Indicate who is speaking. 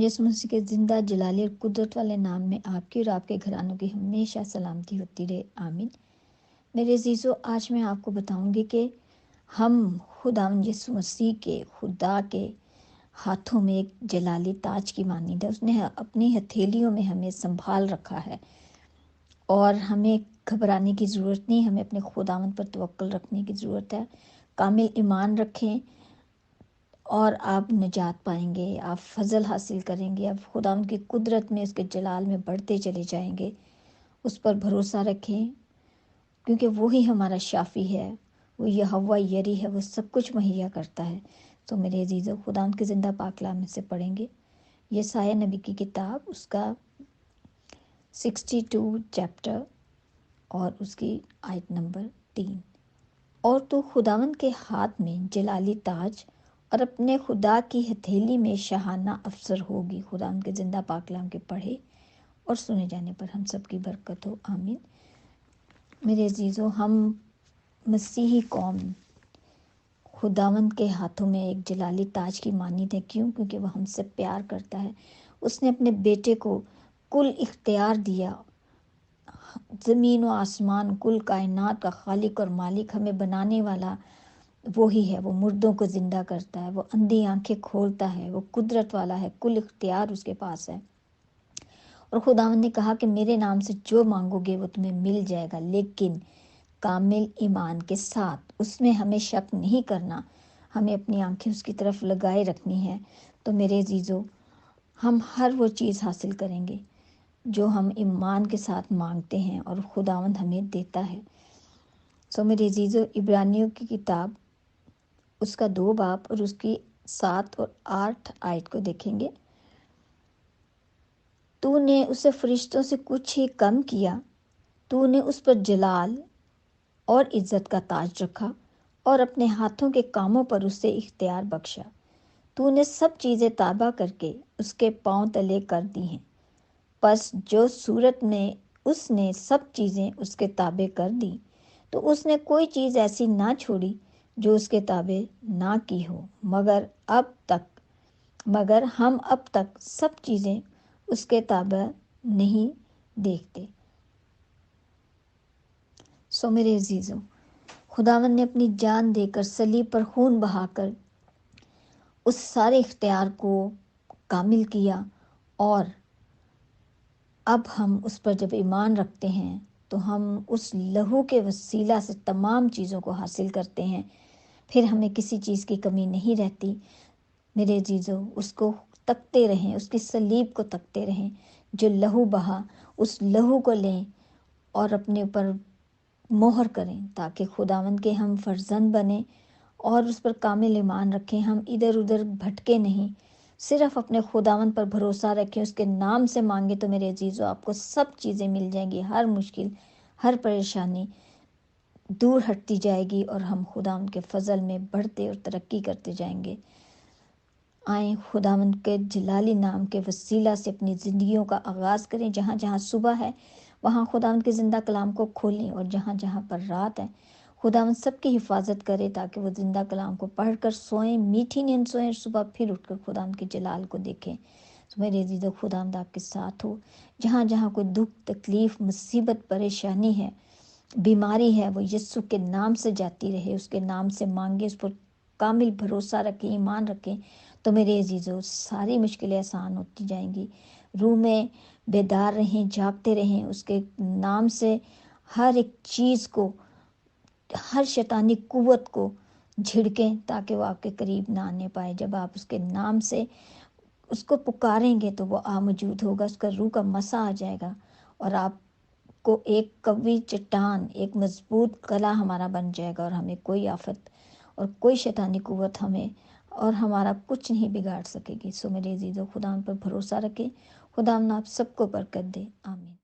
Speaker 1: यीशु मसीह के ज़िंदा जलाली और कुदरत वाले नाम में आपकी और आपके घरानों की हमेशा सलामती होती रहे, आमीन। मेरे अजीज़ों, आज मैं आपको बताऊंगी कि हम खुदावंद यीशु मसीह के खुदा के हाथों में एक जलाली ताज की मानींद है। उसने अपनी हथेलियों में हमें संभाल रखा है और हमें घबराने की ज़रूरत नहीं। हमें अपने खुदावंद पर तवक्कुल रखने की ज़रूरत है। कामिल ईमान रखें और आप निजात पाएंगे, आप फजल हासिल करेंगे, आप खुदावंद की कुदरत में, उसके जलाल में बढ़ते चले जाएंगे। उस पर भरोसा रखें क्योंकि वही हमारा शाफी है, वो यहोवा यरी है, वो सब कुछ मुहैया करता है। तो मेरे अजीज़ों, खुदावंद के ज़िंदा पाक कलाम में से पढ़ेंगे यशायाह नबी की किताब, उसका 62 चैप्टर और उसकी आयत नंबर 3। और तो खुदावंद के हाथ में जलाली ताज और अपने खुदा की हथेली में शाहाना अफसर होगी। खुदावंद के ज़िंदा पाक कलाम के पढ़े और सुने जाने पर हम सब की बरकत हो, आमीन। मेरे अजीज़ों, हम मसीही कौम खुदावंद के हाथों में एक जलाली ताज की मानीत है। क्यों? क्योंकि वह हमसे प्यार करता है। उसने अपने बेटे को कुल इख्तियार दिया। ज़मीन व आसमान, कुल कायनात का खालिक और मालिक, हमें बनाने वाला वो ही है। वो मुर्दों को ज़िंदा करता है, वो अंधी आंखें खोलता है, वो कुदरत वाला है, कुल इख्तियार उसके पास है। और खुदावंद ने कहा कि मेरे नाम से जो मांगोगे वो तुम्हें मिल जाएगा, लेकिन कामिल ईमान के साथ। उसमें हमें शक नहीं करना, हमें अपनी आंखें उसकी तरफ लगाए रखनी है। तो मेरे अजीज़ों, हम हर वो चीज़ हासिल करेंगे जो हम ईमान के साथ मांगते हैं और खुदावंद हमें देता है। सो मेरे अजीज़ों, इब्रानियों की किताब, उसका 2 बाब और उसकी 7 और 8 आयत को देखेंगे। तूने उसे फरिश्तों से कुछ ही कम किया, तूने उस पर जलाल और इज्जत का ताज रखा और अपने हाथों के कामों पर उसे इख्तियार बख्शा। तूने सब चीज़ें ताबा करके उसके पांव तले कर दी हैं। बस जो सूरत में उसने सब चीज़ें उसके ताबे कर दी, तो उसने कोई चीज़ ऐसी ना छोड़ी जो उसके ताबे ना की हो। मगर हम अब तक सब चीज़ें उसके ताबे नहीं देखते। सो मेरे अजीज़ों, खुदावंद ने अपनी जान देकर, सलीब पर खून बहाकर उस सारे इख्तियार को कामिल किया। और अब हम उस पर जब ईमान रखते हैं तो हम उस लहू के वसीला से तमाम चीज़ों को हासिल करते हैं। फिर हमें किसी चीज़ की कमी नहीं रहती। मेरे अजीज़ों, उसको तकते रहें, उसकी सलीब को तकते रहें, जो लहू बहा, उस लहू को लें और अपने ऊपर मोहर करें, ताकि खुदावंद के हम फर्जंद बने और उस पर कामिल ईमान रखें। हम इधर उधर भटके नहीं, सिर्फ अपने खुदावंद पर भरोसा रखें, उसके नाम से मांगे। तो मेरे अजीज़ों, आपको सब चीज़ें मिल जाएंगी। हर मुश्किल, हर परेशानी दूर हटती जाएगी और हम खुदावंद के फजल में बढ़ते और तरक्की करते जाएंगे। आए खुदावंद के जलाली नाम के वसीला से अपनी ज़िंदगियों का आगाज़ करें। जहाँ जहाँ सुबह है वहाँ खुदावंद के ज़िंदा कलाम को खोलें, और जहाँ जहाँ पर रात है खुदावंद सबकी हिफाजत करे, ताकि वो ज़िंदा कलाम को पढ़कर सोएं, मीठी नींद सोएं, सुबह फिर उठकर खुदावंद के जलाल को देखें। तो मेरे अजीज़ों, खुदावंद आपके साथ हो। जहाँ जहाँ कोई दुख, तकलीफ़, मुसीबत, परेशानी है, बीमारी है, वो यीशु के नाम से जाती रहे। उसके नाम से मांगे, उस पर कामिल भरोसा रखें, ईमान रखें। तो मेरे अजीज़ों, सारी मुश्किलें आसान होती जाएंगी। रूह में बेदार रहें, जागते रहें, उसके नाम से हर एक चीज़ को, हर शैतानी कुव्वत को झिड़कें, ताकि वो आपके करीब ना आने पाए। जब आप उसके नाम से उसको पुकारेंगे तो वो आ मौजूद होगा, उसका रूह का मसा आ जाएगा और आपको एक कवि चट्टान, एक मजबूत कला हमारा बन जाएगा, और हमें कोई आफत और कोई शैतानी कुव्वत हमें और हमारा कुछ नहीं बिगाड़ सकेगी। सो मेरे अजीज़ों, खुदा पर भरोसा रखें। खुदा आप सबको बरकत दे, आमीन।